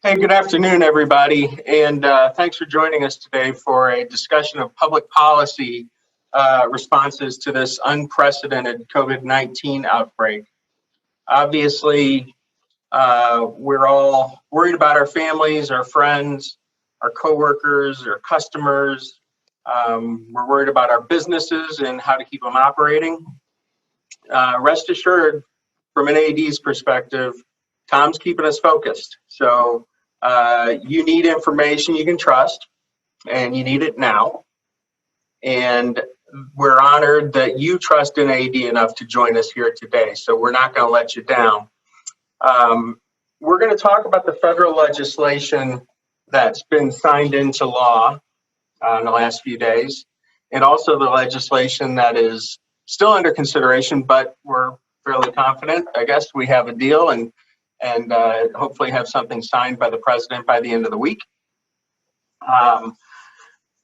Hey, good afternoon, everybody, and thanks for joining us today for a discussion of public policy responses to this unprecedented COVID-19 outbreak. Obviously, we're all worried about our families, our friends, our coworkers, our customers. We're worried about our businesses and how to keep them operating. Rest assured, from NAED's perspective, Tom's keeping us focused. So you need information you can trust, and you need it now. And we're honored that you trust NAED enough to join us here today. So we're not going to let you down. We're going to talk about the federal legislation that's been signed into law in the last few days, and also the legislation that is still under consideration, but we're fairly confident, I guess, we have a deal and hopefully have something signed by the president by the end of the week.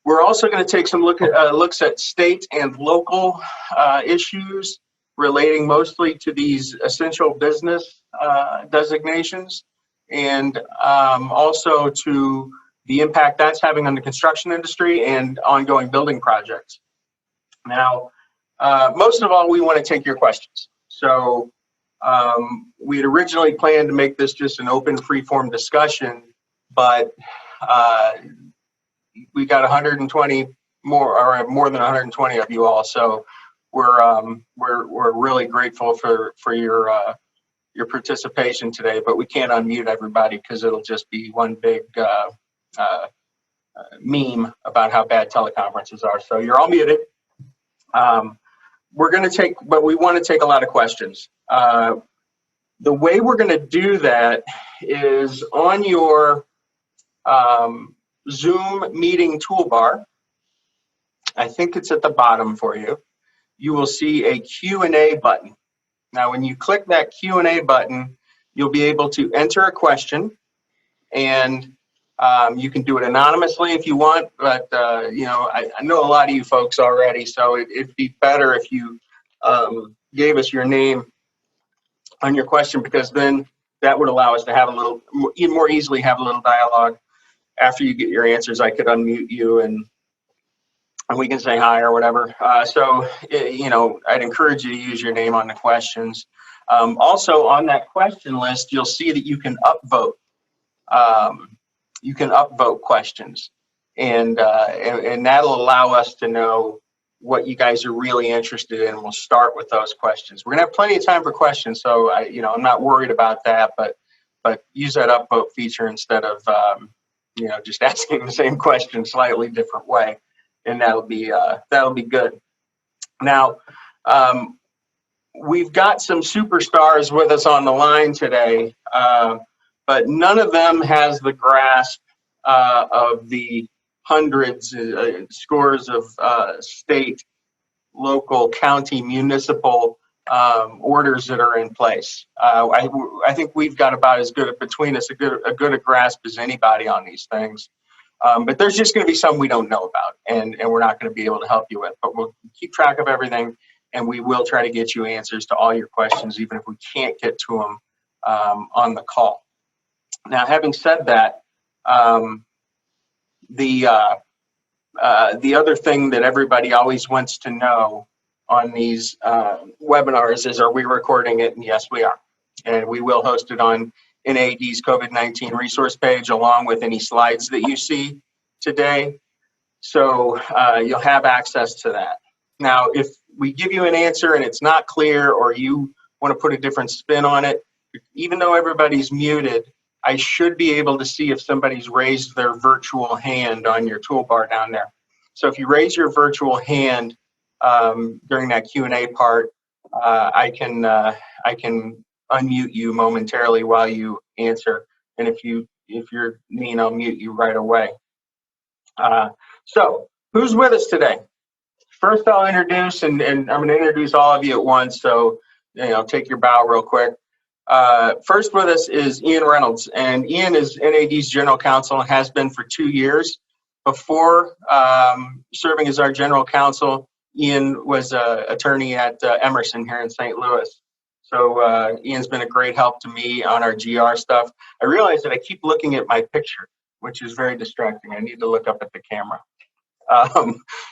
We're also going to take some looks at state and local issues relating mostly to these essential business designations, and also to the impact that's having on the construction industry and ongoing building projects. Now, most of all, we want to take your questions. So we had originally planned to make this just an open, free-form discussion, but we got 120 more, or more than 120 of you all. So we're really grateful for your participation today. But we can't unmute everybody because it'll just be one big meme about how bad teleconferences are. So you're all muted. We're going to take, but we want to take a lot of questions. The way we're going to do that is on your Zoom meeting toolbar. I think it's at the bottom for you. You will see a Q&A button. Now, when you click that Q&A button, you'll be able to enter a question, and you can do it anonymously if you want, but you know, I know a lot of you folks already, so it'd be better if you gave us your name on your question, because then that would allow us to have a little more easily have a little dialogue. After you get your answers, I could unmute you and we can say hi or whatever. So you know, I'd encourage you to use your name on the questions. Also, on that question list, you'll see that you can upvote. You can upvote questions, and that'll allow us to know what you guys are really interested in. We'll start with those questions. We're gonna have plenty of time for questions, so I'm not worried about that. But use that upvote feature instead of just asking the same question slightly different way, and that'll be good. Now, we've got some superstars with us on the line today. But none of them has the grasp of the hundreds, scores of state, local, county, municipal orders that are in place. I think we've got about as good between us a good a grasp as anybody on these things. But there's just going to be some we don't know about, and we're not going to be able to help you with. But we'll keep track of everything, and we will try to get you answers to all your questions, even if we can't get to them on the call. Now, having said that, the other thing that everybody always wants to know on these webinars is, are we recording it? And yes, we are. And we will host it on NAED's COVID-19 resource page, along with any slides that you see today. So you'll have access to that. Now, if we give you an answer and it's not clear, or you want to put a different spin on it, even though everybody's muted, I should be able to see if somebody's raised their virtual hand on your toolbar down there. So if you raise your virtual hand during that Q&A part, I can unmute you momentarily while you answer. And if you're mean, I'll mute you right away. So who's with us today? First, I'll introduce, and I'm going to introduce all of you at once. So take your bow real quick. First with us is Ian Reynolds, and Ian is NAED's general counsel and has been for 2 years. Before serving as our general counsel, Ian was an attorney at Emerson here in St. Louis. So Ian's been a great help to me on our GR stuff. I realize that I keep looking at my picture, which is very distracting. I need to look up at the camera.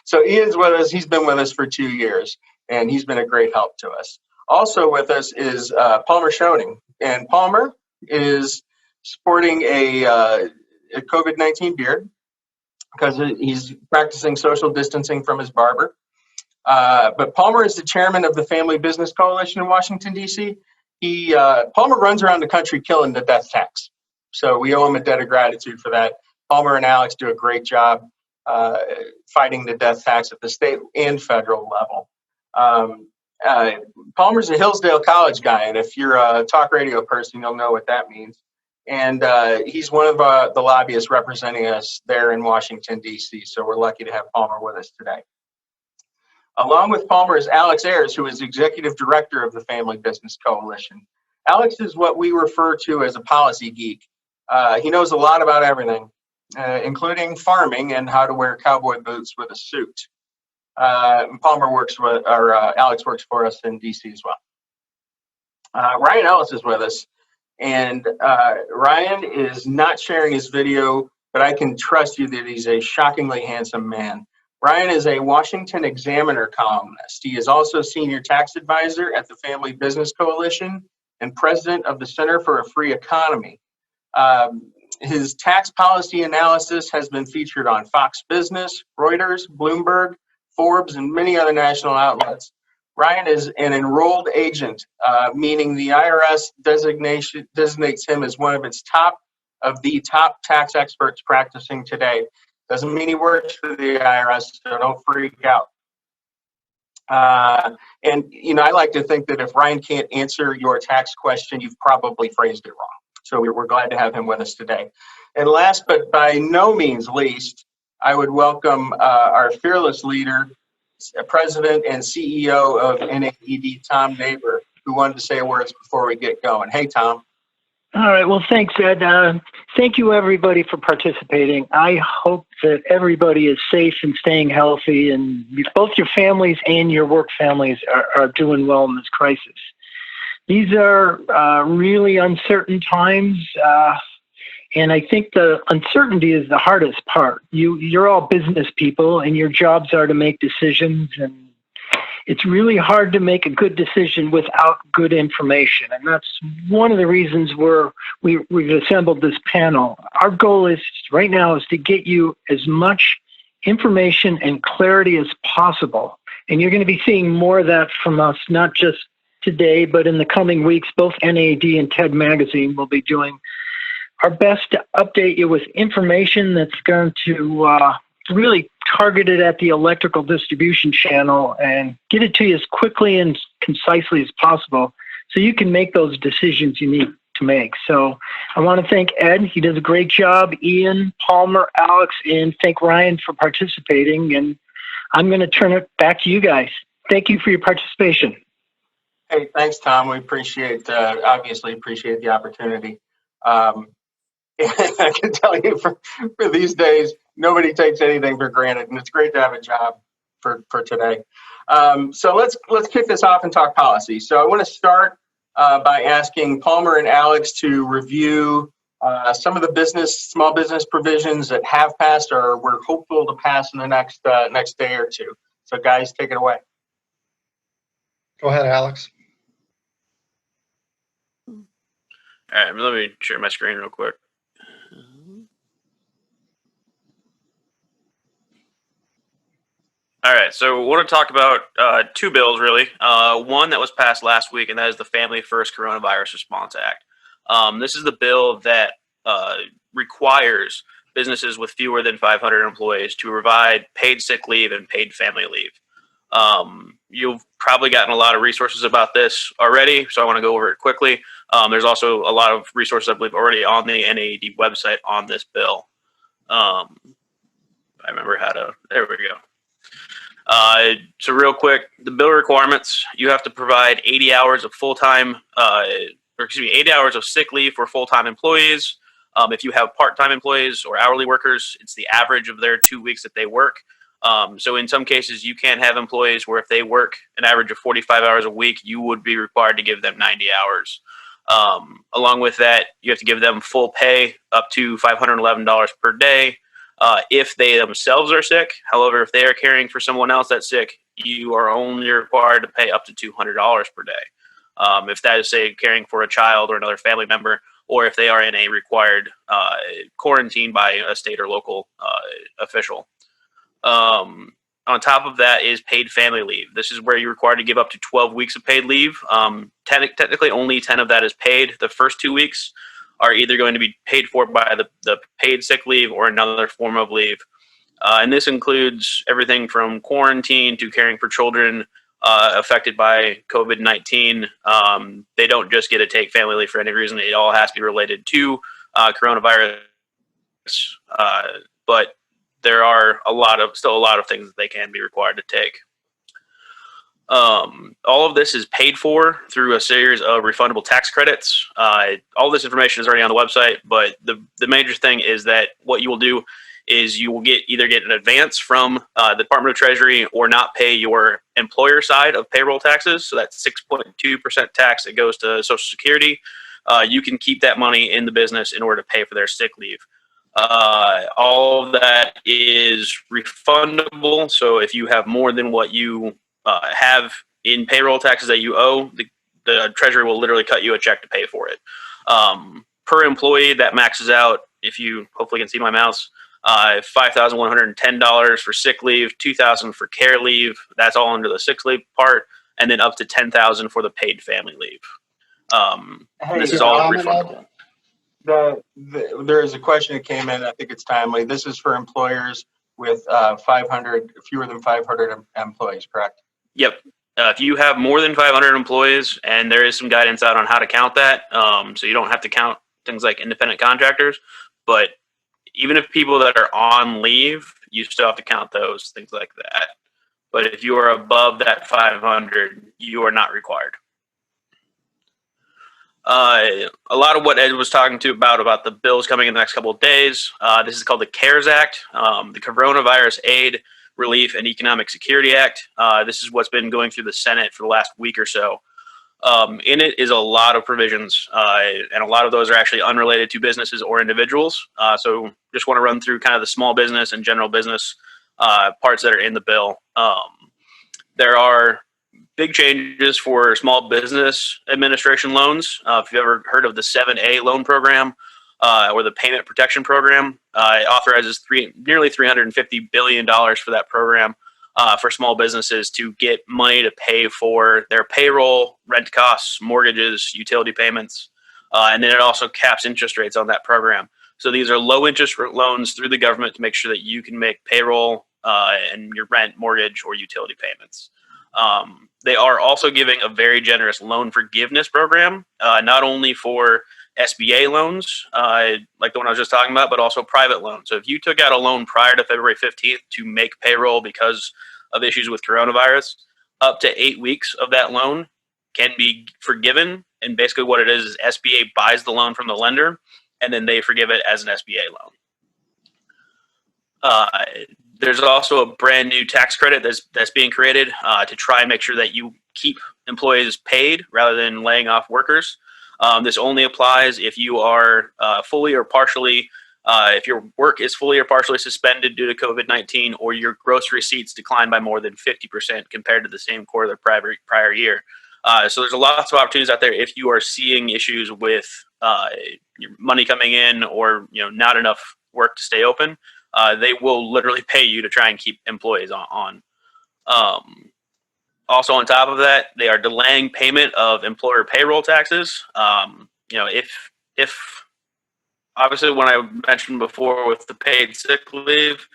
So Ian's with us. He's been with us for 2 years, and he's been a great help to us. Also with us is Palmer Schoening, and Palmer is sporting a COVID-19 beard because he's practicing social distancing from his barber. But Palmer is the chairman of the Family Business Coalition in Washington, D.C. Palmer runs around the country killing the death tax. So we owe him a debt of gratitude for that. Palmer and Alex do a great job fighting the death tax at the state and federal level. Palmer's a Hillsdale College guy, and if you're a talk radio person, you'll know what that means. And he's one of the lobbyists representing us there in Washington, D.C., so we're lucky to have Palmer with us today. Along with Palmer is Alex Ayers, who is executive director of the Family Business Coalition. Alex is what we refer to as a policy geek. He knows a lot about everything, including farming and how to wear cowboy boots with a suit. Alex works for us in DC as well. Ryan Ellis is with us, and Ryan is not sharing his video, but I can trust you that he's a shockingly handsome man. Ryan is a Washington Examiner columnist. He is also senior tax advisor at the Family Business Coalition and president of the Center for a Free Economy. His tax policy analysis has been featured on Fox Business, Reuters, Bloomberg, Forbes, and many other national outlets. Ryan is an enrolled agent, meaning the IRS designates him as one of the top tax experts practicing today. Doesn't mean he works for the IRS, so don't freak out. And I like to think that if Ryan can't answer your tax question, you've probably phrased it wrong. So we're glad to have him with us today. And last but by no means least, I would welcome our fearless leader, President and CEO of NAED, Tom Neighbor, who wanted to say a word before we get going. Hey, Tom. All right. Well, thanks, Ed. Thank you, everybody, for participating. I hope that everybody is safe and staying healthy, and both your families and your work families are doing well in this crisis. These are really uncertain times, and I think the uncertainty is the hardest part. You're all business people, and your jobs are to make decisions, and it's really hard to make a good decision without good information. And that's one of the reasons we've assembled this panel. Our goal is right now is to get you as much information and clarity as possible. And you're going to be seeing more of that from us, not just today, but in the coming weeks. Both NAED and TED Magazine will be doing our best to update you with information that's going to really targeted at the electrical distribution channel and get it to you as quickly and concisely as possible so you can make those decisions you need to make. So I want to thank Ed. He does a great job. Ian, Palmer, Alex, and thank Ryan for participating. And I'm going to turn it back to you guys. Thank you for your participation. Hey, thanks, Tom. We obviously appreciate the opportunity. I can tell you for these days, nobody takes anything for granted, and it's great to have a job for today. So let's kick this off and talk policy. So I want to start by asking Palmer and Alex to review some of the small business provisions that have passed or we're hopeful to pass in the next day or two. So guys, take it away. Go ahead, Alex. All right, let me share my screen real quick. All right, so we want to talk about two bills, really. One that was passed last week, and that is the Family First Coronavirus Response Act. This is the bill that requires businesses with fewer than 500 employees to provide paid sick leave and paid family leave. You've probably gotten a lot of resources about this already, so I want to go over it quickly. There's also a lot of resources, I believe, already on the NAED website on this bill. I remember how to, there we go. So real quick, the bill requirements, you have to provide 80 hours of 80 hours of sick leave for full-time employees. If you have part-time employees or hourly workers, it's the average of their 2 weeks that they work. So in some cases, you can have employees where if they work an average of 45 hours a week, you would be required to give them 90 hours. Along with that, you have to give them full pay up to $511 per day if they themselves are sick. However, if they are caring for someone else that's sick, you are only required to pay up to $200 per day. If that is, say, caring for a child or another family member, or if they are in a required quarantine by a state or local official. On top of that is paid family leave. This is where you're required to give up to 12 weeks of paid leave. Technically, only 10 of that is paid. The first 2 weeks are either going to be paid for by the paid sick leave or another form of leave. And this includes everything from quarantine to caring for children affected by COVID-19. They don't just get to take family leave for any reason. It all has to be related to coronavirus. But there are still a lot of things that they can be required to take. All of this is paid for through a series of refundable tax credits. All this information is already on the website, but the major thing is that what you will do is you will either get an advance from the Department of Treasury or not pay your employer side of payroll taxes. So that's 6.2% tax that goes to Social Security. You can keep that money in the business in order to pay for their sick leave. All of that is refundable. So if you have more than what you have in payroll taxes that you owe, the Treasury will literally cut you a check to pay for it. Per employee, that maxes out, if you hopefully can see my mouse, $5,110 for sick leave, $2,000 for care leave. That's all under the sick leave part, and then up to $10,000 for the paid family leave. This is all refundable. There is a question that came in. I think it's timely. This is for employers with fewer than 500 employees, correct? Yep. If you have more than 500 employees, and there is some guidance out on how to count that, so you don't have to count things like independent contractors, but even if people that are on leave, you still have to count those, things like that. But if you are above that 500, you are not required. A lot of what Ed was talking about the bills coming in the next couple of days. This is called the CARES Act, the Coronavirus Aid, Relief, and Economic Security Act. This is what's been going through the Senate for the last week or so. In it is a lot of provisions, and a lot of those are actually unrelated to businesses or individuals. So just want to run through kind of the small business and general business parts that are in the bill. There are big changes for small business administration loans. If you've ever heard of the 7A loan program or the payment protection program, it authorizes nearly $350 billion for that program for small businesses to get money to pay for their payroll, rent costs, mortgages, utility payments. And then it also caps interest rates on that program. So these are low interest loans through the government to make sure that you can make payroll and your rent, mortgage, or utility payments. They are also giving a very generous loan forgiveness program, not only for SBA loans, like the one I was just talking about, but also private loans. So if you took out a loan prior to February 15th to make payroll because of issues with coronavirus, up to 8 weeks of that loan can be forgiven. And basically what it is SBA buys the loan from the lender, and then they forgive it as an SBA loan. There's also a brand new tax credit that's being created to try and make sure that you keep employees paid rather than laying off workers. This only applies if you are fully or partially, if your work is fully or partially suspended due to COVID-19, or your gross receipts decline by more than 50% compared to the same quarter of the prior year. So there's lots of opportunities out there if you are seeing issues with your money coming in or not enough work to stay open. They will literally pay you to try and keep employees on. Also, on top of that, they are delaying payment of employer payroll taxes. If obviously, when I mentioned before with the paid sick leave,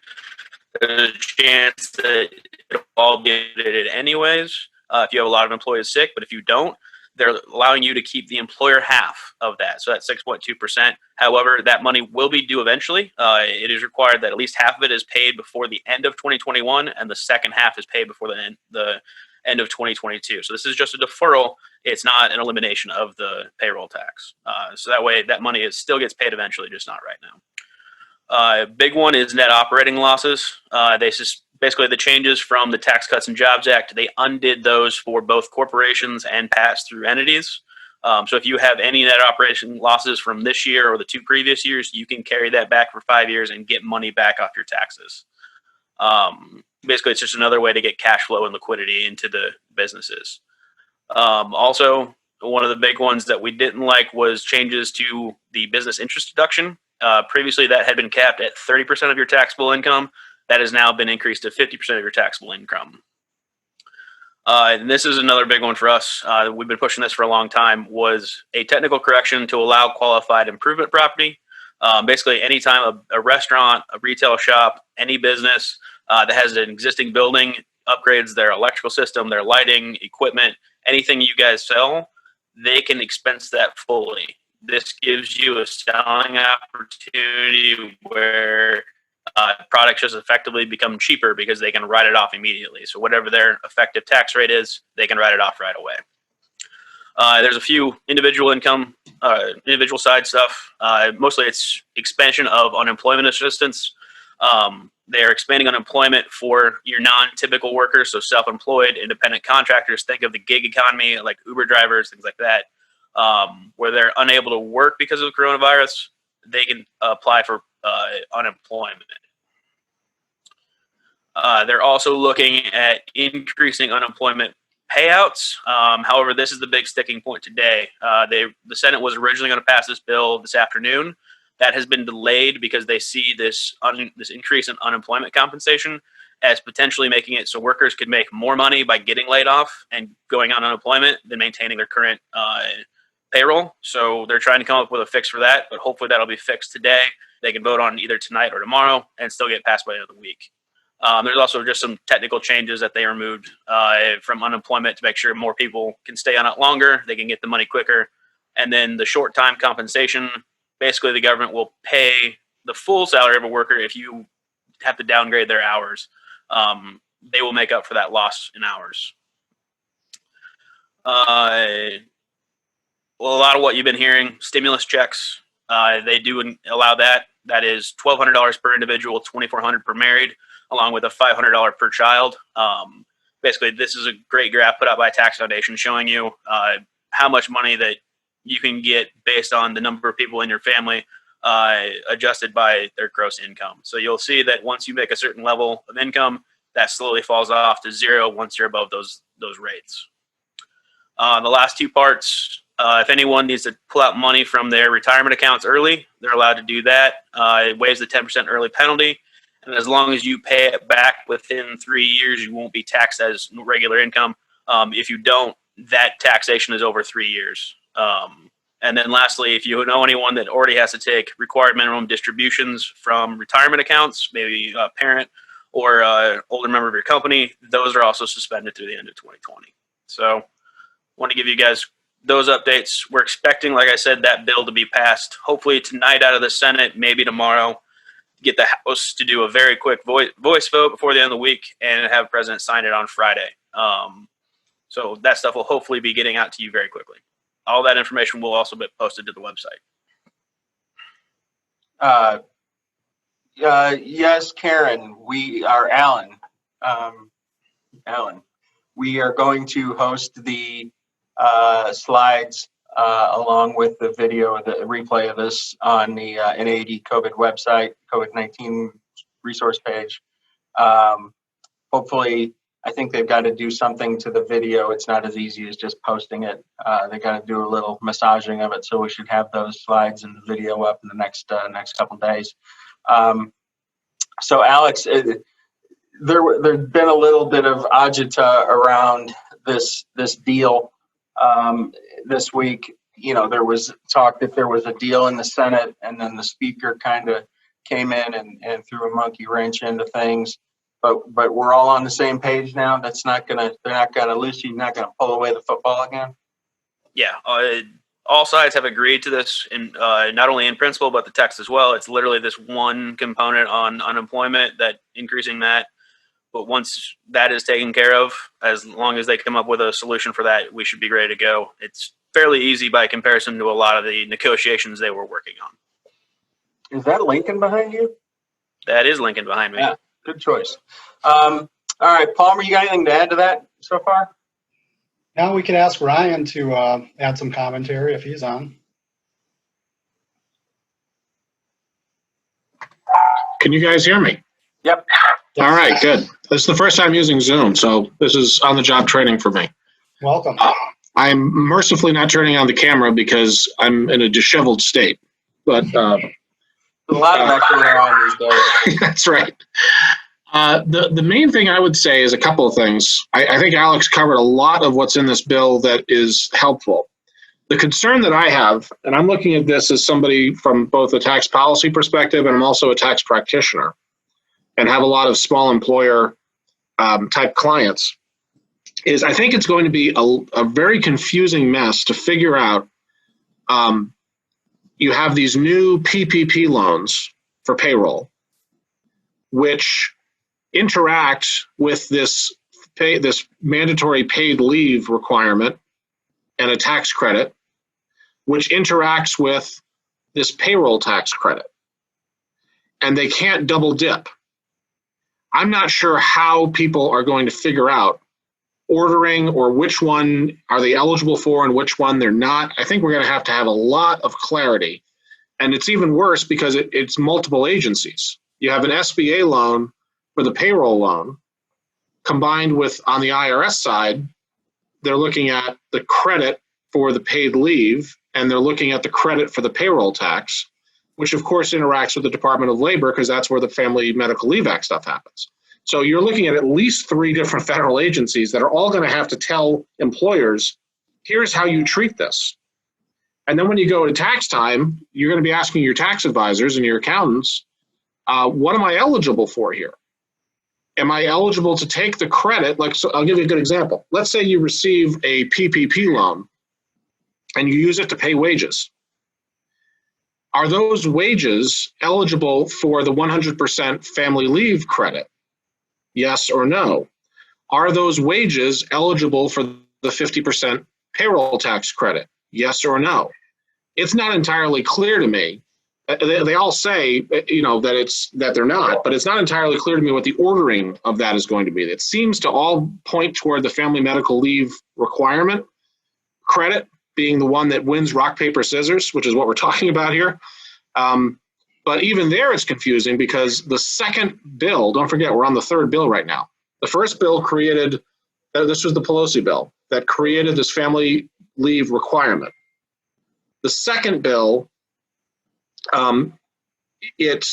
there's a chance that it'll all be edited anyways if you have a lot of employees sick. But if you don't, they're allowing you to keep the employer half of that. So that's 6.2%. However, that money will be due eventually. It is required that at least half of it is paid before the end of 2021, and the second half is paid before the end of 2022. So this is just a deferral. It's not an elimination of the payroll tax. So that way that money still gets paid eventually, just not right now. Big one is net operating losses. basically the changes from the Tax Cuts and Jobs Act, they undid those for both corporations and pass-through entities. So if you have any net operation losses from this year or the 2 previous years, you can carry that back for 5 years and get money back off your taxes. Basically, it's just another way to get cash flow and liquidity into the businesses. Also, one of the big ones that we didn't like was changes to the business interest deduction. Previously, that had been capped at 30% of your taxable income. That has now been increased to 50% of your taxable income. And this is another big one for us. We've been pushing this for a long time, was a technical correction to allow qualified improvement property. Basically, anytime a restaurant, a retail shop, any business that has an existing building upgrades their electrical system, their lighting, equipment, anything you guys sell, they can expense that fully. This gives you a selling opportunity where products just effectively become cheaper because they can write it off immediately. So whatever their effective tax rate is, they can write it off right away. There's a few individual income, individual side stuff. Mostly it's expansion of unemployment assistance. They're expanding unemployment for your non-typical workers, so self-employed, independent contractors. Think of the gig economy, like Uber drivers, things like that, where they're unable to work because of the coronavirus. They can apply for unemployment. They're also looking at increasing unemployment payouts. However, this is the big sticking point today. The Senate was originally going to pass this bill this afternoon. That has been delayed because they see this increase in unemployment compensation as potentially making it so workers could make more money by getting laid off and going on unemployment than maintaining their current payroll. So they're trying to come up with a fix for that, but hopefully that'll be fixed today. They can vote on either tonight or tomorrow and still get passed by the end of the week. There's also just some technical changes that they removed from unemployment to make sure more people can stay on it longer, they can get the money quicker. And then the short time compensation, basically the government will pay the full salary of a worker if you have to downgrade their hours. They will make up for that loss in hours. Well, a lot of what you've been hearing, stimulus checks, they do allow that. That is $1,200 per individual, $2,400 per married, along with a $500 per child. Basically, this is a great graph put out by Tax Foundation showing you how much money that you can get based on the number of people in your family adjusted by their gross income. So you'll see that once you make a certain level of income, that slowly falls off to zero once you're above those rates. The last two parts, if anyone needs to pull out money from their retirement accounts early, they're allowed to do that. It waives the 10% early penalty. And as long as you pay it back within 3 years, you won't be taxed as regular income. If you don't, that taxation is over 3 years. And then lastly, if you know anyone that already has to take required minimum distributions from retirement accounts, maybe a parent or an older member of your company, those are also suspended through the end of 2020. So I want to give you guys those updates. We're expecting, like I said, that bill to be passed hopefully tonight out of the Senate, maybe tomorrow. Get the House to do a very quick voice vote before the end of the week and have the president sign it on Friday. So that stuff will hopefully be getting out to you very quickly. All that information will also be posted to the website. Yes, Karen, we are Alan. We are going to host the slides along with the video, the replay of this on the NAED COVID website, COVID-19 resource page. Hopefully, I think they've got to do something to the video. It's not as easy as just posting it. They got to do a little massaging of it, so we should have those slides and the video up in the next couple days. So, Alex, there's been a little bit of agita around this deal this week. You know, there was talk that there was a deal in the Senate, and then the speaker kind of came in and threw a monkey wrench into things. But we're all on the same page now. They're not gonna Lucy's not gonna pull away the football again. Yeah, all sides have agreed to this, in not only in principle but the text as well. It's literally this one component on unemployment, that increasing that. But once that is taken care of, as long as they come up with a solution for that, we should be ready to go. It's fairly easy by comparison to a lot of the negotiations they were working on. Is that Lincoln behind you? That is Lincoln behind me. Yeah. Good choice. All right, Palmer, you got anything to add to that so far? Now we could ask Ryan to add some commentary if he's on. Can you guys hear me? Yep. Yes. All right, good. This is the first time using Zoom, so this is on-the-job training for me. Welcome. I'm mercifully not turning on the camera because I'm in a disheveled state. But There's a lot of that going on these days. that's right. The main thing I would say is a couple of things. I think Alex covered a lot of what's in this bill that is helpful. The concern that I have, and I'm looking at this as somebody from both a tax policy perspective, and I'm also a tax practitioner, and have a lot of small employer type clients, is I think it's going to be a very confusing mess to figure out. You have these new PPP loans for payroll, which interact with this mandatory paid leave requirement and a tax credit, which interacts with this payroll tax credit. And they can't double dip. I'm not sure how people are going to figure out ordering or which one are they eligible for and which one they're not. I think we're going to have a lot of clarity. And it's even worse because it's multiple agencies. You have an SBA loan for the payroll loan combined with, on the IRS side, they're looking at the credit for the paid leave and they're looking at the credit for the payroll tax, which of course interacts with the Department of Labor because that's where the Family Medical Leave Act stuff happens. So you're looking at least 3 different federal agencies that are all going to have to tell employers, here's how you treat this. And then when you go to tax time, you're going to be asking your tax advisors and your accountants, what am I eligible for here? Am I eligible to take the credit? So I'll give you a good example. Let's say you receive a PPP loan and you use it to pay wages. Are those wages eligible for the 100% family leave credit? Yes or no? Are those wages eligible for the 50% payroll tax credit? Yes or no? It's not entirely clear to me. They all say, that they're not, but it's not entirely clear to me what the ordering of that is going to be. It seems to all point toward the family medical leave requirement credit being the one that wins rock, paper, scissors, which is what we're talking about here. But even there, it's confusing because the second bill, don't forget, we're on the third bill right now. The first bill created, this was the Pelosi bill, that created this family leave requirement. The second bill, it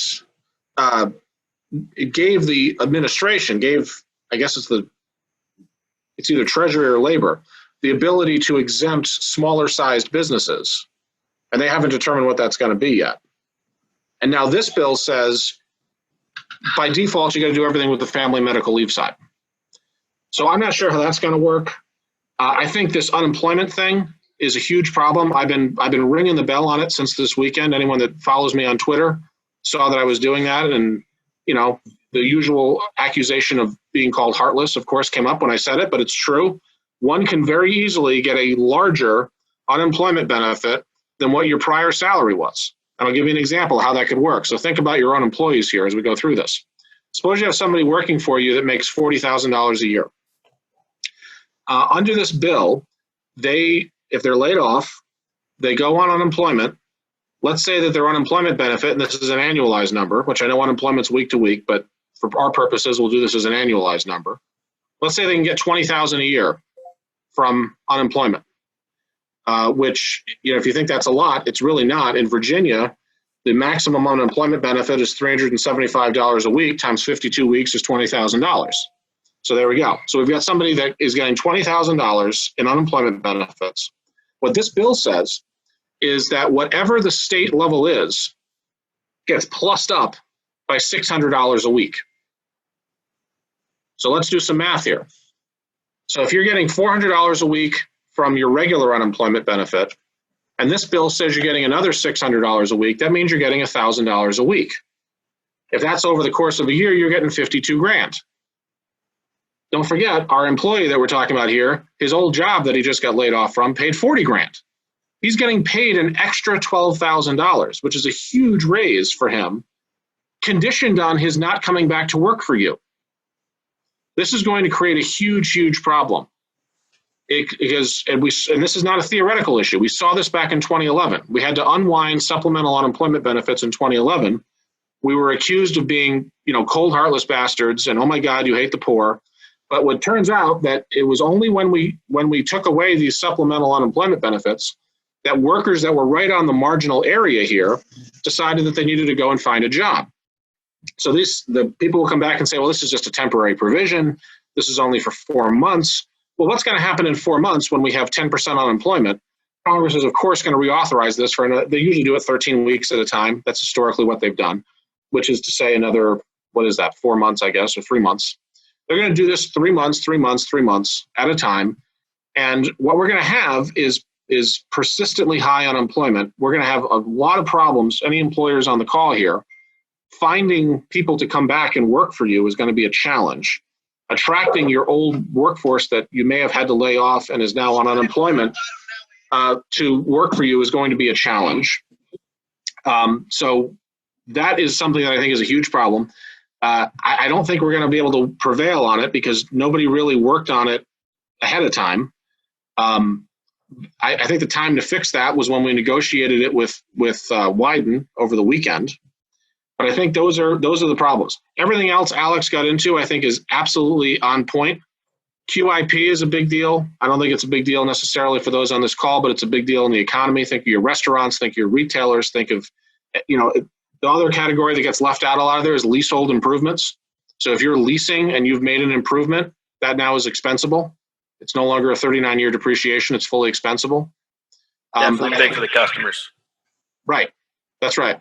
gave the administration, I guess it's either Treasury or Labor, the ability to exempt smaller sized businesses. And they haven't determined what that's going to be yet. And now this bill says, by default, you got to do everything with the family medical leave side. So I'm not sure how that's going to work. I think this unemployment thing is a huge problem. I've been ringing the bell on it since this weekend. Anyone that follows me on Twitter saw that I was doing that. And, the usual accusation of being called heartless, of course, came up when I said it, but it's true. One can very easily get a larger unemployment benefit than what your prior salary was. And I'll give you an example of how that could work. So think about your own employees here as we go through this. Suppose you have somebody working for you that makes $40,000 a year. Under this bill, if they're laid off, they go on unemployment. Let's say that their unemployment benefit, and this is an annualized number, which I know unemployment's week to week, but for our purposes, we'll do this as an annualized number. Let's say they can get $20,000 a year from unemployment. Which, if you think that's a lot, it's really not. In Virginia, the maximum unemployment benefit is $375 a week times 52 weeks is $20,000. So there we go. So we've got somebody that is getting $20,000 in unemployment benefits. What this bill says is that whatever the state level is gets plussed up by $600 a week. So let's do some math here. So if you're getting $400 a week from your regular unemployment benefit, and this bill says you're getting another $600 a week, that means you're getting $1,000 a week. If that's over the course of a year, you're getting 52 grand. Don't forget, our employee that we're talking about here, his old job that he just got laid off from paid 40 grand. He's getting paid an extra $12,000, which is a huge raise for him conditioned on his not coming back to work for you. This is going to create a huge, huge problem. And this is not a theoretical issue. We saw this back in 2011. We had to unwind supplemental unemployment benefits in 2011. We were accused of being, cold, heartless bastards, and oh my God, you hate the poor. But what turns out that it was only when we took away these supplemental unemployment benefits that workers that were right on the marginal area here decided that they needed to go and find a job. So the people will come back and say, well, this is just a temporary provision. This is only for 4 months. Well, what's going to happen in 4 months when we have 10% unemployment? Congress is, of course, going to reauthorize this they usually do it 13 weeks at a time. That's historically what they've done, which is to say another, 4 months, I guess, or 3 months. They're going to do this 3 months, 3 months, 3 months at a time. And what we're going to have is persistently high unemployment. We're going to have a lot of problems. Any employers on the call here, finding people to come back and work for you is going to be a challenge. Attracting your old workforce that you may have had to lay off and is now on unemployment to work for you is going to be a challenge. So that is something that I think is a huge problem. I don't think we're going to be able to prevail on it because nobody really worked on it ahead of time. I think the time to fix that was when we negotiated it with Wyden over the weekend. But I think those are the problems. Everything else Alex got into, I think, is absolutely on point. QIP is a big deal. I don't think it's a big deal necessarily for those on this call, but it's a big deal in the economy. Think of your restaurants, think of your retailers, think of, the other category that gets left out a lot of there is leasehold improvements. So if you're leasing and you've made an improvement, that now is expensable. It's no longer a 39-year depreciation. It's fully expensable. Definitely big for the customers. Right. That's right.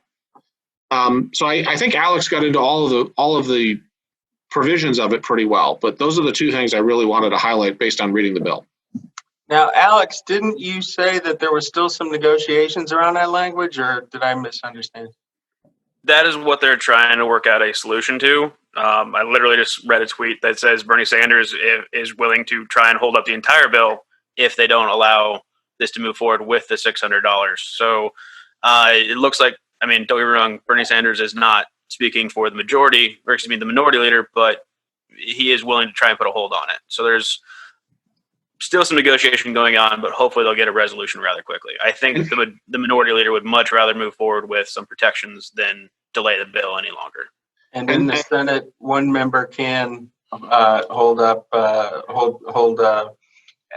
So I think Alex got into all of the provisions of it pretty well, but those are the two things I really wanted to highlight based on reading the bill. Now, Alex, didn't you say that there were still some negotiations around that language, or did I misunderstand? That is what they're trying to work out a solution to. I literally just read a tweet that says Bernie Sanders is willing to try and hold up the entire bill if they don't allow this to move forward with the $600. So it looks like, don't get me wrong, Bernie Sanders is not speaking for the majority, or excuse me, the minority leader, but he is willing to try and put a hold on it. So there's still some negotiation going on, but hopefully they'll get a resolution rather quickly. I think the minority leader would much rather move forward with some protections than delay the bill any longer. And in the Senate, one member can hold.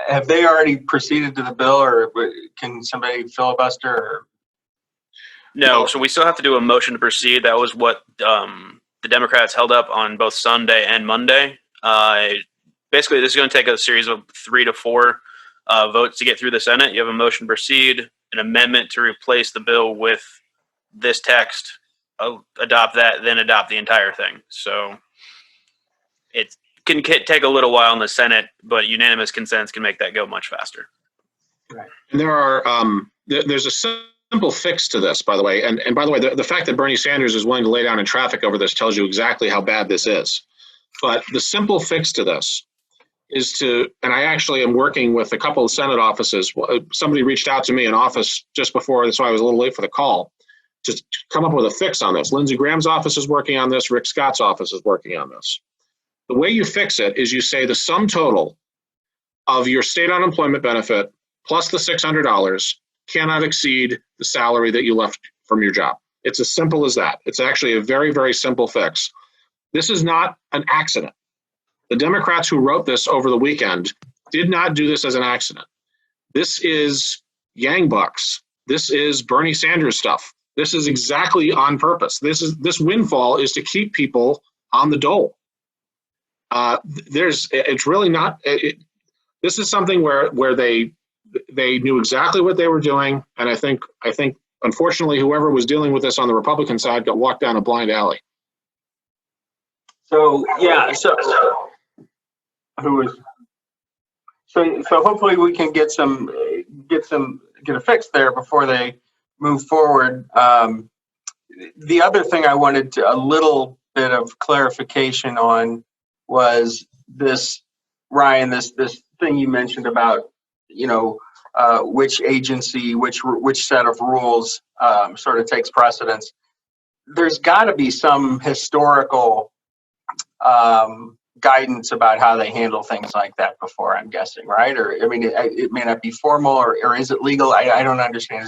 Have they already proceeded to the bill, or can somebody filibuster? Or? No, so we still have to do a motion to proceed. That was what the Democrats held up on both Sunday and Monday. Basically, this is going to take a series of 3 to 4 votes to get through the Senate. You have a motion to proceed, an amendment to replace the bill with this text, adopt that, then adopt the entire thing. So it can take a little while in the Senate, but unanimous consents can make that go much faster. Right. And there's a simple fix to this, by the way. And by the way, the fact that Bernie Sanders is willing to lay down in traffic over this tells you exactly how bad this is. But the simple fix to this is and I actually am working with a couple of Senate offices. Somebody reached out to me in office just before, that's why I was a little late for the call, to come up with a fix on this. Lindsey Graham's office is working on this. Rick Scott's office is working on this. The way you fix it is you say the sum total of your state unemployment benefit plus the $600 cannot exceed the salary that you left from your job. It's as simple as that. It's actually a very, very simple fix. This is not an accident. The Democrats who wrote this over the weekend did not do this as an accident. This is Yang bucks. This is Bernie Sanders stuff. This is exactly on purpose. This windfall is to keep people on the dole. It's really not. This is something where they knew exactly what they were doing, and I think unfortunately whoever was dealing with this on the Republican side got walked down a blind alley. So hopefully we can get a fix there before they move forward. The other thing I wanted a little bit of clarification on was this, Ryan, this thing you mentioned about, which agency, which set of rules sort of takes precedence. there's got to be some historical guidance about how they handle things like that before, I'm guessing, right? Or, I mean, it may not be formal, or is it legal? I don't understand.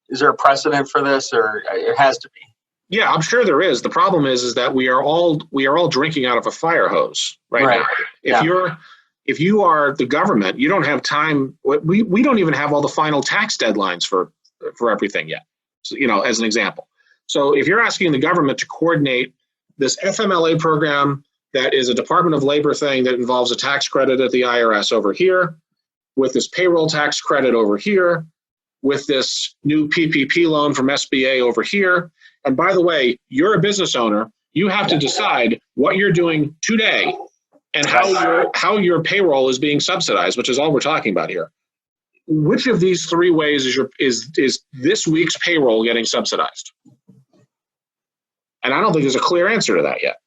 Is there a precedent for this, or it has to be? Yeah, I'm sure there is. The problem is that we are all drinking out of a fire hose right now. If you are the government, you don't have time. We don't even have all the final tax deadlines for everything yet. So, as an example. So if you're asking the government to coordinate this FMLA program that is a Department of Labor thing that involves a tax credit at the IRS over here, with this payroll tax credit over here, with this new PPP loan from SBA over here. And by the way, you're a business owner. You have to decide what you're doing today and how your payroll is being subsidized, which is all we're talking about here. Which of these three ways is this week's payroll getting subsidized? And I don't think there's a clear answer to that yet.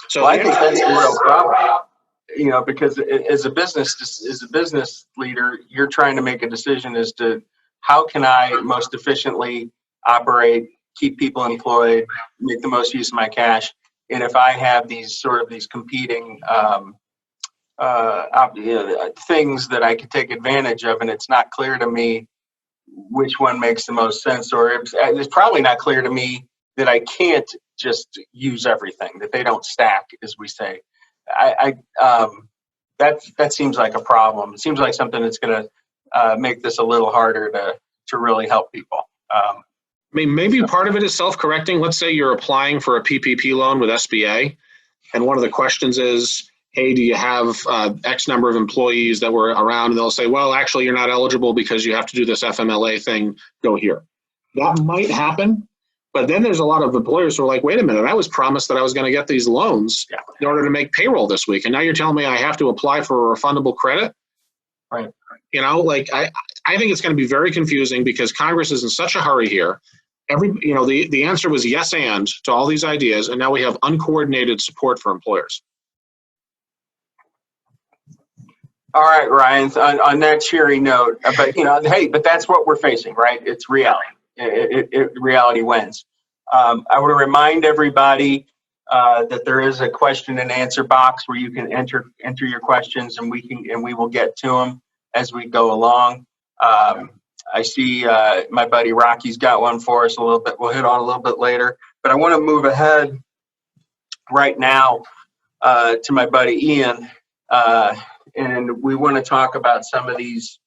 So I think that's the real problem. Because as a business leader, you're trying to make a decision as to how can I most efficiently operate, keep people employed, make the most use of my cash. And if I have these competing things that I could take advantage of, and it's not clear to me which one makes the most sense, or it's probably not clear to me that I can't just use everything, that they don't stack, as we say. That seems like a problem. It seems like something that's going to make this a little harder to really help people. Maybe part of it is self-correcting. Let's say you're applying for a PPP loan with SBA, and one of the questions is, hey, do you have X number of employees that were around? And they'll say, well, actually, you're not eligible because you have to do this FMLA thing. Go here. That might happen. But then there's a lot of employers who are like, wait a minute, I was promised that I was going to get these loans in order to make payroll this week. And now you're telling me I have to apply for a refundable credit? Right. I think it's going to be very confusing because Congress is in such a hurry here. The answer was yes and to all these ideas. And now we have uncoordinated support for employers. All right, Ryan, on that cheery note, but that's what we're facing, right? It's reality. Reality wins. I want to remind everybody that there is a question and answer box where you can enter your questions, and we will get to them as we go along. I see my buddy Rocky's got one for us a little bit. We'll hit on a little bit later, but I want to move ahead right now to my buddy Ian, and we want to talk about some of these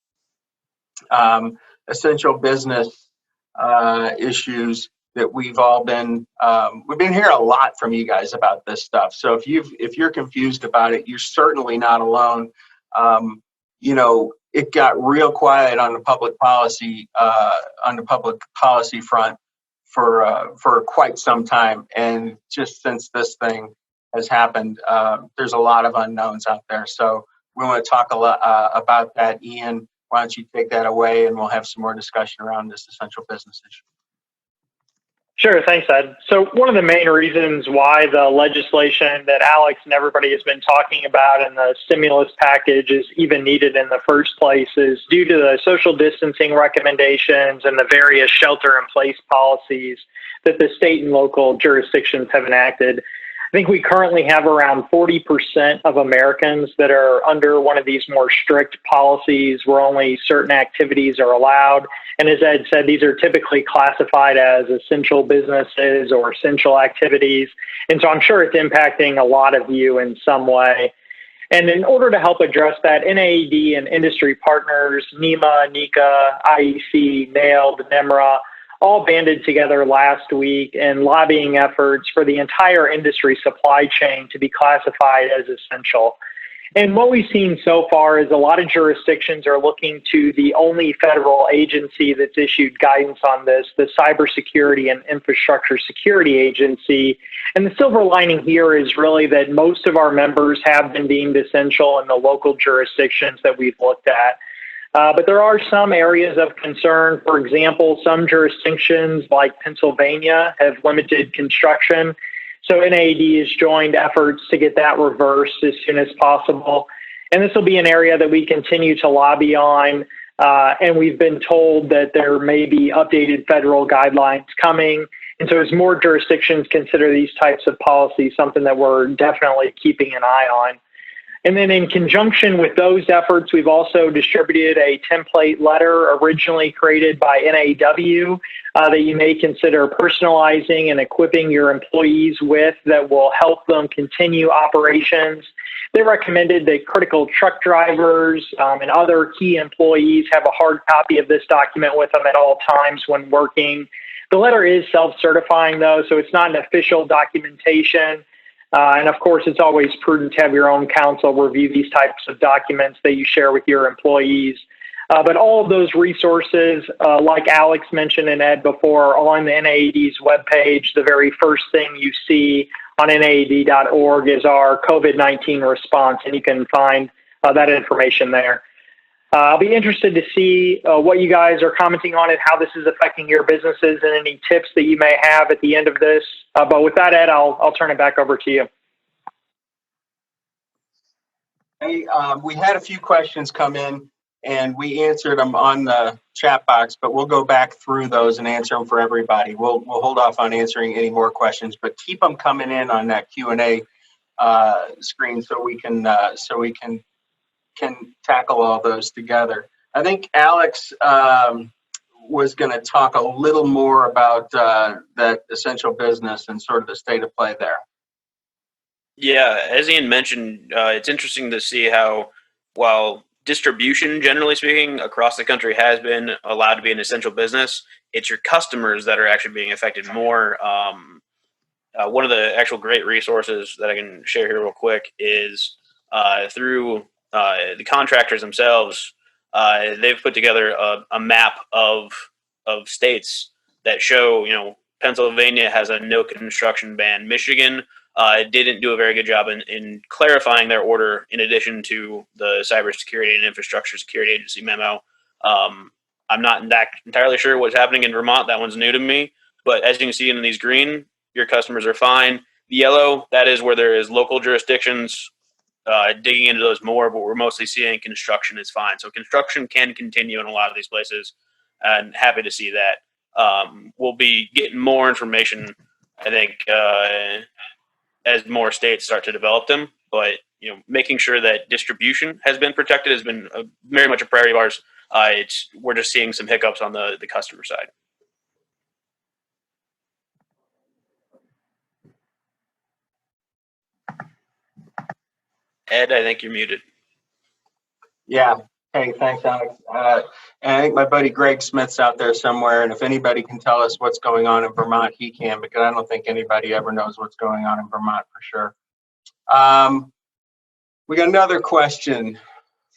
essential business issues that we've been hearing a lot from you guys about this stuff. So if you're confused about it, you're certainly not alone. It got real quiet on the public policy front for quite some time, and just since this thing has happened, there's a lot of unknowns out there. So we want to talk a lot about that. Ian, why don't you take that away, and we'll have some more discussion around this essential business issue. Sure. Thanks, Ed. So one of the main reasons why the legislation that Alex and everybody has been talking about and the stimulus package is even needed in the first place is due to the social distancing recommendations and the various shelter-in-place policies that the state and local jurisdictions have enacted. I think we currently have around 40% of Americans that are under one of these more strict policies where only certain activities are allowed. And as Ed said, these are typically classified as essential businesses or essential activities. And so I'm sure it's impacting a lot of you in some way. And in order to help address that, NAED and industry partners, NEMA, NECA, IEC, NAILD, NEMRA, all banded together last week in lobbying efforts for the entire industry supply chain to be classified as essential. And what we've seen so far is a lot of jurisdictions are looking to the only federal agency that's issued guidance on this, the Cybersecurity and Infrastructure Security Agency. And the silver lining here is really that most of our members have been deemed essential in the local jurisdictions that we've looked at. But there are some areas of concern. For example, some jurisdictions like Pennsylvania have limited construction. So NAED has joined efforts to get that reversed as soon as possible. And this will be an area that we continue to lobby on. And we've been told that there may be updated federal guidelines coming. And so as more jurisdictions consider these types of policies, something that we're definitely keeping an eye on. And then in conjunction with those efforts, we've also distributed a template letter originally created by NAED that you may consider personalizing and equipping your employees with that will help them continue operations. They recommended that critical truck drivers and other key employees have a hard copy of this document with them at all times when working. The letter is self-certifying, though, so it's not an official documentation. And of course, it's always prudent to have your own counsel review these types of documents that you share with your employees. But all of those resources, like Alex mentioned and Ed before, are on the NAED's webpage. The very first thing you see on NAED.org is our COVID-19 response, and you can find that information there. I'll be interested to see what you guys are commenting on and how this is affecting your businesses and any tips that you may have at the end of this. But with that, Ed, I'll turn it back over to you. Hey, we had a few questions come in and we answered them on the chat box, but we'll go back through those and answer them for everybody. We'll hold off on answering any more questions, but keep them coming in on that Q&A screen so we can tackle all those together. I think Alex was going to talk a little more about that essential business and sort of the state of play there. Yeah, as Ian mentioned, it's interesting to see how, while distribution, generally speaking, across the country has been allowed to be an essential business, it's your customers that are actually being affected more. One of the actual great resources that I can share here real quick is through the contractors themselves. They've put together a map of states that show, Pennsylvania has a no construction ban. Michigan didn't do a very good job in clarifying their order in addition to the Cybersecurity and Infrastructure Security Agency memo. I'm not entirely sure what's happening in Vermont. That one's new to me. But as you can see in these green, your customers are fine. The yellow, that is where there is local jurisdictions digging into those more, but we're mostly seeing construction is fine. So construction can continue in a lot of these places, and happy to see that. We'll be getting more information, I think, as more states start to develop them. But making sure that distribution has been protected has been very much a priority of ours. We're just seeing some hiccups on the customer side. Ed, I think you're muted. Yeah. Hey, thanks, Alex. And I think my buddy Greg Smith's out there somewhere, and if anybody can tell us what's going on in Vermont, he can, because I don't think anybody ever knows what's going on in Vermont for sure. We got another question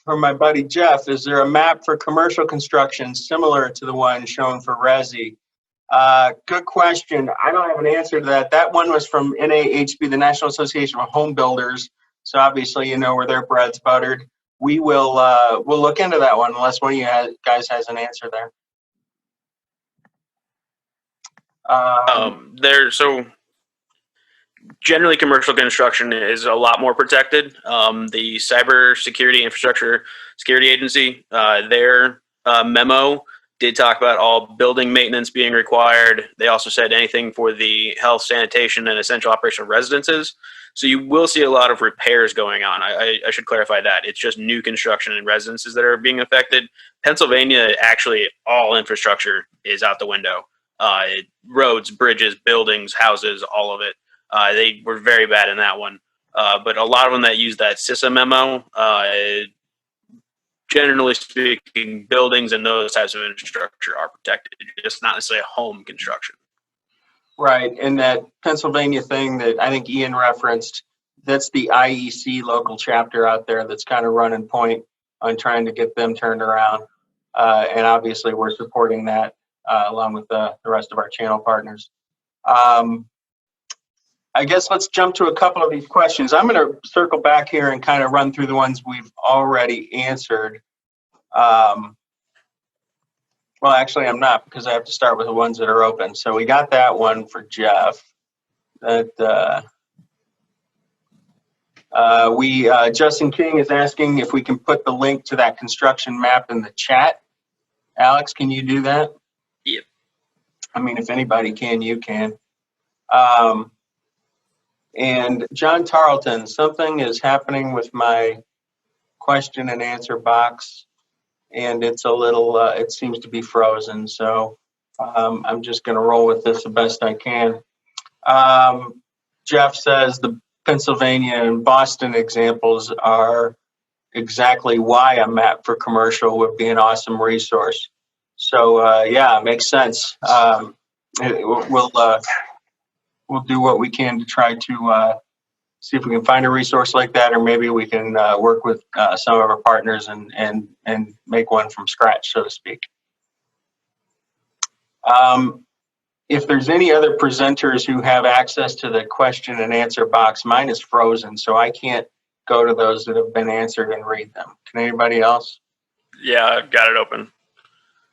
from my buddy Jeff. Is there a map for commercial construction similar to the one shown for Resi? Good question. I don't have an answer to that. That one was from NAHB, the National Association of Home Builders. So obviously, where their bread's buttered. We'll look into that one unless one of you guys has an answer there. So generally, commercial construction is a lot more protected. The Cybersecurity Infrastructure Security Agency, their memo did talk about all building maintenance being required. They also said anything for the health, sanitation, and essential operational residences. So you will see a lot of repairs going on. I should clarify that. It's just new construction and residences that are being affected. Pennsylvania, actually, all infrastructure is out the window. Roads, bridges, buildings, houses, all of it. They were very bad in that one. But a lot of them that use that CISA memo, generally speaking, buildings and those types of infrastructure are protected, just not necessarily home construction. Right, and that Pennsylvania thing that I think Ian referenced, that's the IEC local chapter out there that's kind of running point on trying to get them turned around. And obviously we're supporting that along with the rest of our channel partners. I guess let's jump to a couple of these questions. I'm going to circle back here and kind of run through the ones we've already answered. Well, actually, I'm not, because I have to start with the ones that are open. So we got that one for Jeff. Justin King is asking if we can put the link to that construction map in the chat. Alex, can you do that? Yep. I mean, if anybody can, you can. And John Tarleton, something is happening with my question and answer box, and it's a little, it seems to be frozen. So I'm just going to roll with this the best I can. Jeff says the Pennsylvania and Boston examples are exactly why a map for commercial would be an awesome resource. So yeah, it makes sense. We'll do what we can to try to see if we can find a resource like that, or maybe we can work with some of our partners and make one from scratch, so to speak. If there's any other presenters who have access to the question and answer box, mine is frozen, so I can't go to those that have been answered and read them. Can anybody else? Yeah, I've got it open.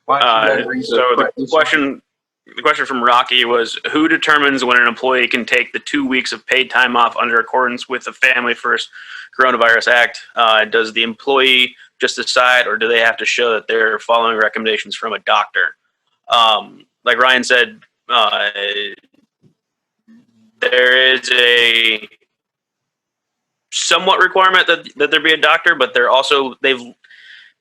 Why don't you guys read The question from Rocky was, who determines when an employee can take the 2 weeks of paid time off under accordance with the Family First Coronavirus Act? Does the employee just decide, or do they have to show that they're following recommendations from a doctor? Like Ryan said, there is a somewhat requirement that there be a doctor, but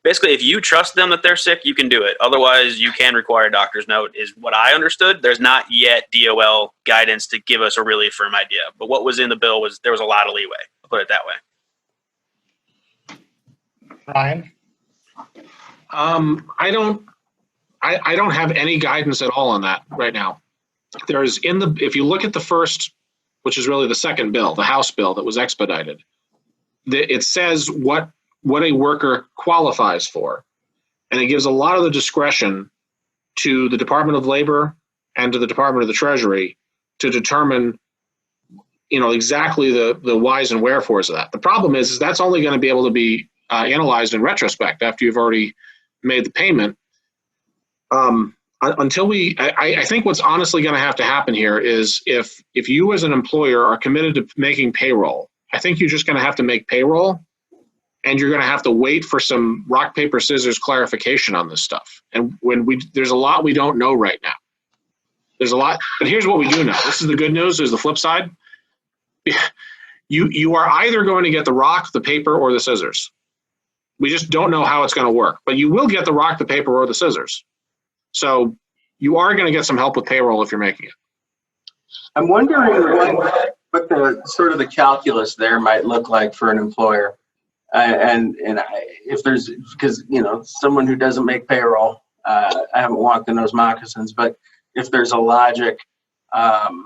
basically, if you trust them that they're sick, you can do it. Otherwise, you can require a doctor's note, is what I understood. There's not yet DOL guidance to give us a really firm idea. But what was in the bill was there was a lot of leeway. I'll put it that way. Ryan? I don't have any guidance at all on that right now. There's if you look at the first, which is really the second bill, the House bill that was expedited, it says what a worker qualifies for. And it gives a lot of the discretion to the Department of Labor and to the Department of the Treasury to determine, exactly the whys and wherefores of that. The problem is that's only going to be able to be analyzed in retrospect after you've already made the payment. I think what's honestly going to have to happen here is if you as an employer are committed to making payroll, I think you're just going to have to make payroll. And you're going to have to wait for some rock, paper, scissors clarification on this stuff. And there's a lot we don't know right now. There's a lot, but here's what we do know. This is the good news. There's the flip side. You are either going to get the rock, the paper, or the scissors. We just don't know how it's going to work. But you will get the rock, the paper, or the scissors. So you are going to get some help with payroll if you're making it. I'm wondering what the sort of the calculus there might look like for an employer. And if there's, because someone who doesn't make payroll, I haven't walked in those moccasins, but if there's a logic that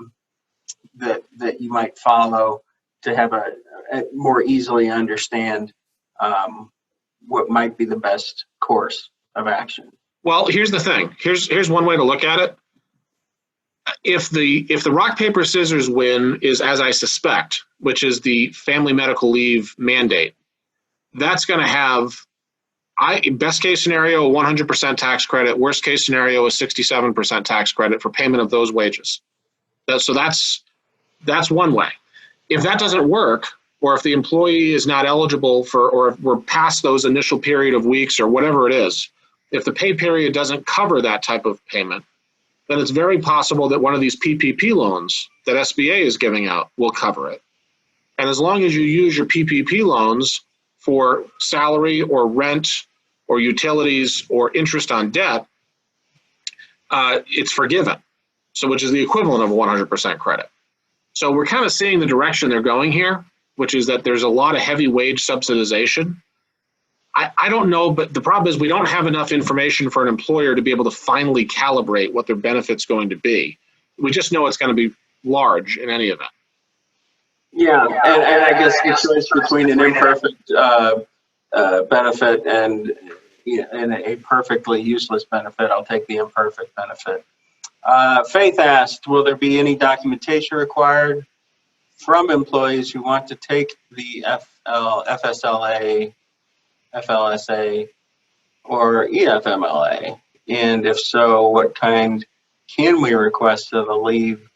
you might follow to have a more easily understand what might be the best course of action. Well, here's the thing. Here's one way to look at it. If the rock, paper, scissors win is as I suspect, which is the family medical leave mandate, that's going to have, best case scenario, 100% tax credit. Worst case scenario is 67% tax credit for payment of those wages. So that's one way. If that doesn't work, or if the employee is not eligible for, or if we're past those initial period of weeks or whatever it is, if the pay period doesn't cover that type of payment, then it's very possible that one of these PPP loans that SBA is giving out will cover it. And as long as you use your PPP loans for salary or rent or utilities or interest on debt, it's forgiven. So which is the equivalent of 100% credit. So we're kind of seeing the direction they're going here, which is that there's a lot of heavy wage subsidization. I don't know, but the problem is we don't have enough information for an employer to be able to finally calibrate what their benefit's going to be. We just know it's going to be large in any event. Yeah, and I guess the choice between an imperfect benefit and a perfectly useless benefit, I'll take the imperfect benefit. Faith asked, will there be any documentation required from employees who want to take the FSLA, FLSA, or EFMLA? And if so, what kind can we request so the leave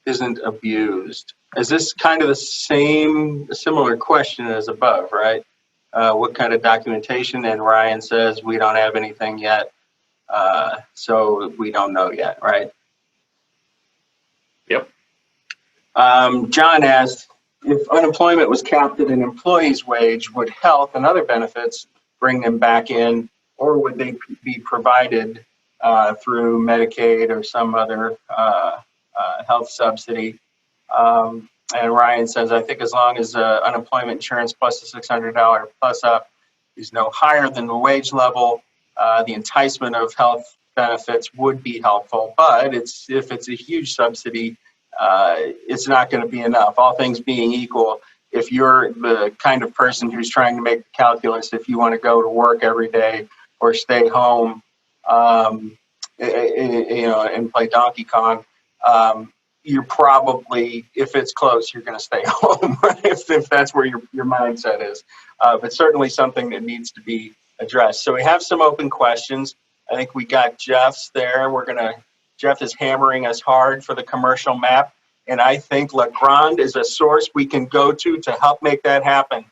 isn't abused? Is this kind of the similar question as above, right? What kind of documentation? And Ryan says we don't have anything yet, so we don't know yet, right? Yep. John asked, if unemployment was capped at an employee's wage, would health and other benefits bring them back in, or would they be provided through Medicaid or some other health subsidy? And Ryan says, I think as long as unemployment insurance plus the $600 plus up is no higher than the wage level, the enticement of health benefits would be helpful. But if it's a huge subsidy, it's not going to be enough. All things being equal, if you're the kind of person who's trying to make the calculus, if you want to go to work every day or stay home, and play Donkey Kong, you're probably, if it's close, you're going to stay home, right? if that's where your mindset is. But certainly something that needs to be addressed. So we have some open questions. I think we got Jeff's there. Jeff is hammering us hard for the commercial map. And I think LeGrand is a source we can go to help make that happen.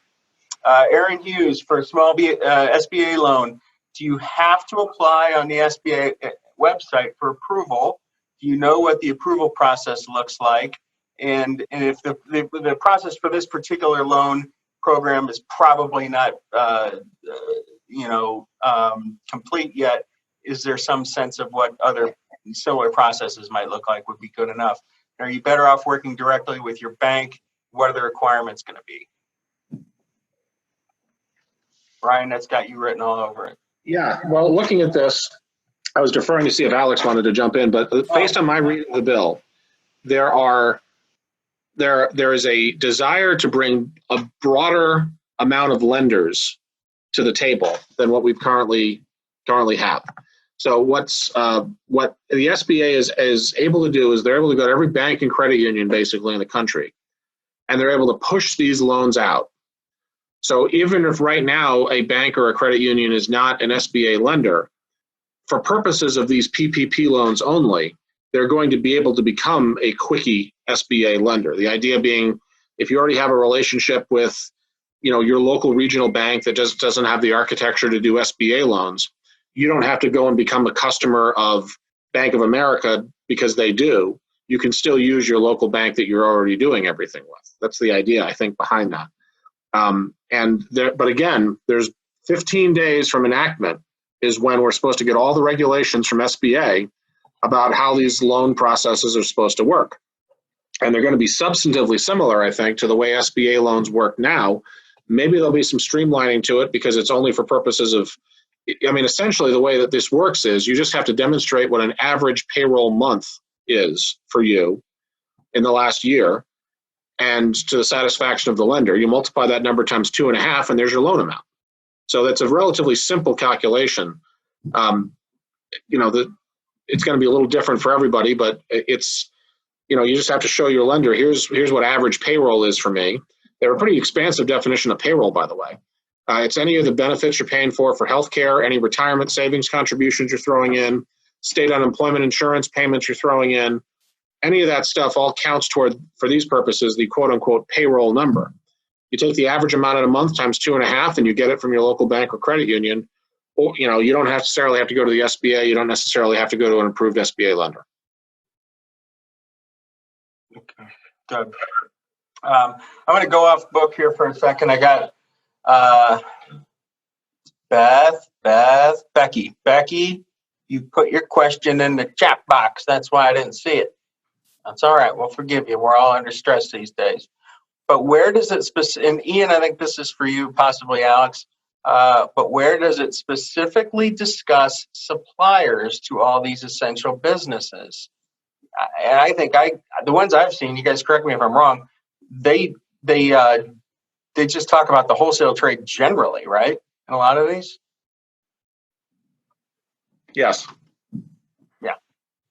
Aaron Hughes, for a small SBA loan, do you have to apply on the SBA website for approval? Do you know what the approval process looks like? And if the process for this particular loan program is probably not complete yet, is there some sense of what other similar processes might look like would be good enough? Are you better off working directly with your bank? What are the requirements going to be? Brian, that's got you written all over it. Yeah, well, looking at this, I was deferring to see if Alex wanted to jump in, but based on my reading of the bill, there is a desire to bring a broader amount of lenders to the table than what we currently have. So what the SBA is able to do is they're able to go to every bank and credit union basically in the country, and they're able to push these loans out. So even if right now a bank or a credit union is not an SBA lender, for purposes of these PPP loans only, they're going to be able to become a quickie SBA lender. The idea being, if you already have a relationship with, your local regional bank that just doesn't have the architecture to do SBA loans, you don't have to go and become a customer of Bank of America because they do. You can still use your local bank that you're already doing everything with. That's the idea, I think, behind that. But again, there's 15 days from enactment is when we're supposed to get all the regulations from SBA about how these loan processes are supposed to work. And they're going to be substantively similar, I think, to the way SBA loans work now. Maybe there'll be some streamlining to it because it's only for purposes of, essentially the way that this works is you just have to demonstrate what an average payroll month is for you in the last year. And to the satisfaction of the lender, you multiply that number times 2.5, and there's your loan amount. So that's a relatively simple calculation. It's going to be a little different for everybody, but it's, you just have to show your lender, here's what average payroll is for me. They have a pretty expansive definition of payroll, by the way. It's any of the benefits you're paying for healthcare, any retirement savings contributions you're throwing in, state unemployment insurance payments you're throwing in. Any of that stuff all counts toward, for these purposes, the quote unquote payroll number. You take the average amount in a month times 2.5 and you get it from your local bank or credit union. Or, you don't necessarily have to go to the SBA. You don't necessarily have to go to an approved SBA lender. Okay, good. I'm going to go off book here for a second. I got Becky. Becky, you put your question in the chat box. That's why I didn't see it. That's all right. We'll forgive you. We're all under stress these days. But where does it and Ian, I think this is for you, possibly Alex, but where does it specifically discuss suppliers to all these essential businesses? And I think the ones I've seen, you guys correct me if I'm wrong, they just talk about the wholesale trade generally, right? In a lot of these? Yes.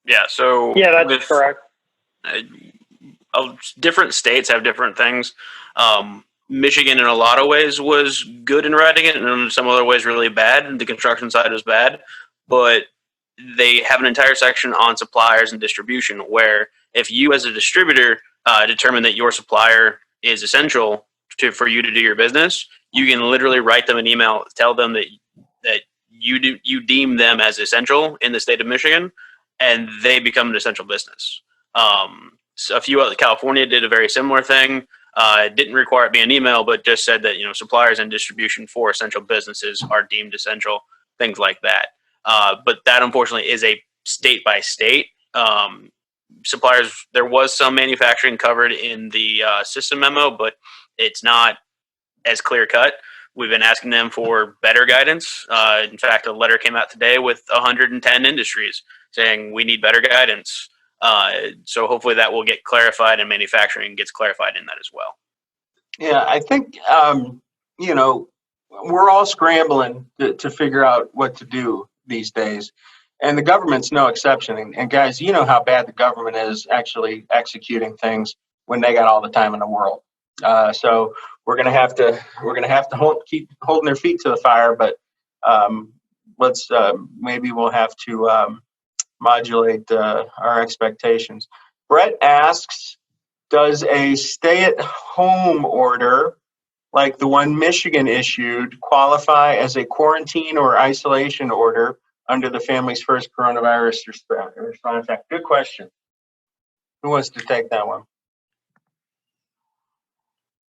Yeah. So Yeah, that's correct. Different states have different things. Michigan, in a lot of ways, was good in writing it, and in some other ways, really bad. The construction side is bad, but they have an entire section on suppliers and distribution where if you as a distributor determine that your supplier is essential for you to do your business, you can literally write them an email, tell them that you deem them as essential in the state of Michigan, and they become an essential business. a few other, California did a very similar thing. It didn't require it be an email, but just said that, suppliers and distribution for essential businesses are deemed essential, things like that. But that unfortunately is a state by state. Suppliers, there was some manufacturing covered in the system memo, but it's not as clear cut. We've been asking them for better guidance. In fact, a letter came out today with 110 industries saying we need better guidance. So hopefully that will get clarified, and manufacturing gets clarified in that as well. Yeah, I think, we're all scrambling to figure out what to do these days. And the government's no exception. And guys, you know how bad the government is actually executing things when they got all the time in the world. So we're gonna have to keep holding their feet to the fire. But let's maybe we'll have to modulate our expectations. Brett asks, does a stay-at-home order like the one Michigan issued qualify as a quarantine or isolation order under the Families First Coronavirus Response Act? Good question. Who wants to take that one?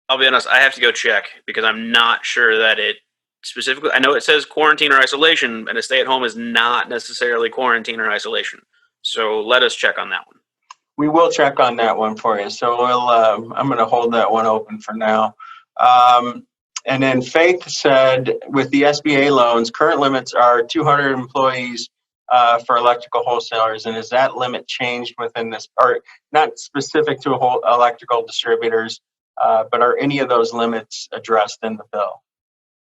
I'll be honest, I have to go check because I'm not sure that it specifically, I know it says quarantine or isolation, and a stay-at-home is not necessarily quarantine or isolation. So let us check on that one. We will check on that one for you. So I'm going to hold that one open for now. And then Faith said, with the SBA loans, current limits are 200 employees for electrical wholesalers. And is that limit changed within this, or not specific to whole electrical distributors, but are any of those limits addressed in the bill?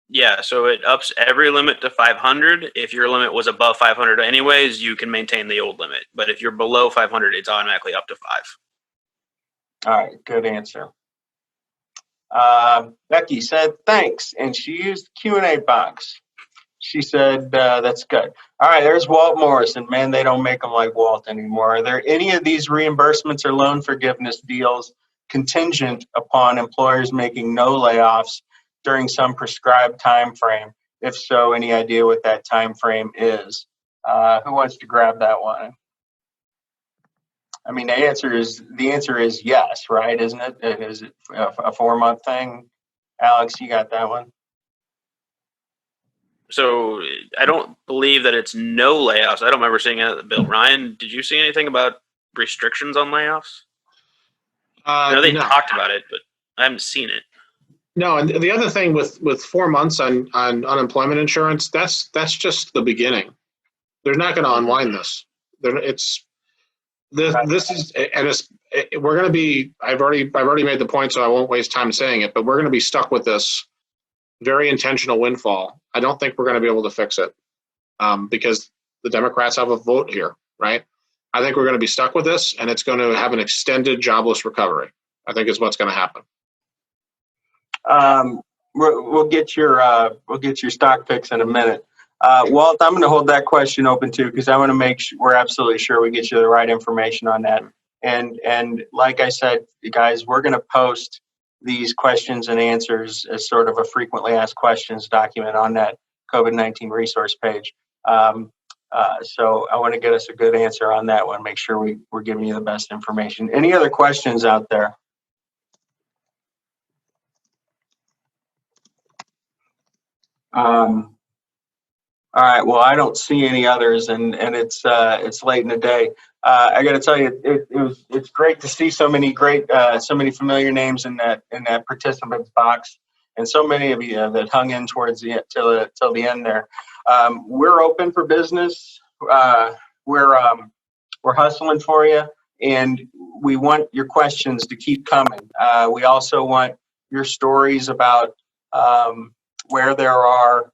Yeah, so it ups every limit to 500. If your limit was above 500 anyways, you can maintain the old limit. But if you're below 500, it's automatically up to 5. All right, good answer. Becky said thanks, and she used Q&A box. She said that's good. All right, there's Walt Morrison. Man, they don't make them like Walt anymore. Are there any of these reimbursements or loan forgiveness deals contingent upon employers making no layoffs during some prescribed time frame? If so, any idea what that time frame is? Who wants to grab that one? I mean, the answer is yes, right? Isn't it? Is it a 4-month thing? Alex, you got that one? So I don't believe that it's no layoffs. I don't remember seeing it in the bill. Ryan, did you see anything about restrictions on layoffs? I know they talked about it, but I haven't seen it. No, and the other thing with 4 months on unemployment insurance, that's just the beginning. They're not going to unwind this. This is, and we're going to be. I've already made the point, so I won't waste time saying it. But we're going to be stuck with this very intentional windfall. I don't think we're going to be able to fix it because the Democrats have a vote here, right? I think we're going to be stuck with this, and it's going to have an extended jobless recovery. I think is what's going to happen. We'll get your stock picks in a minute. Walt, I'm going to hold that question open too, because I want to make sure we're absolutely sure we get you the right information on that. And like I said, guys, we're going to post these questions and answers as sort of a frequently asked questions document on that COVID-19 resource page. So I want to get us a good answer on that one. Make sure we're giving you the best information. Any other questions out there? All right. Well, I don't see any others, and it's late in the day. I got to tell you, it's great to see so many familiar names in that participants box, and so many of you that hung in towards the till the end there. We're open for business. We're hustling for you, and we want your questions to keep coming. We also want your stories about where there are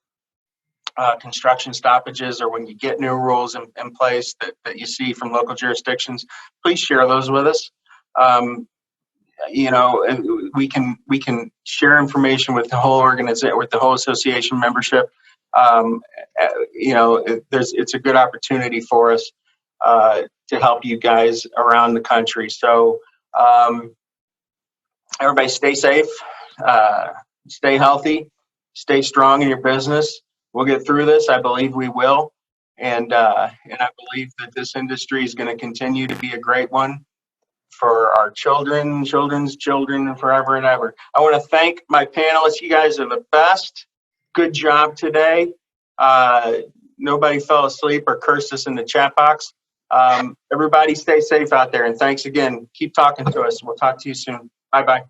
construction stoppages, or when you get new rules in place that you see from local jurisdictions. Please share those with us. We can share information with the whole organization, with the whole association membership. It's a good opportunity for us to help you guys around the country. So everybody stay safe, stay healthy, stay strong in your business. We'll get through this. I believe we will. And I believe that this industry is going to continue to be a great one for our children, children's children, and forever and ever. I want to thank my panelists. You guys are the best. Good job today. Nobody fell asleep or cursed us in the chat box. Everybody stay safe out there, and thanks again. Keep talking to us. We'll talk to you soon. Bye-bye.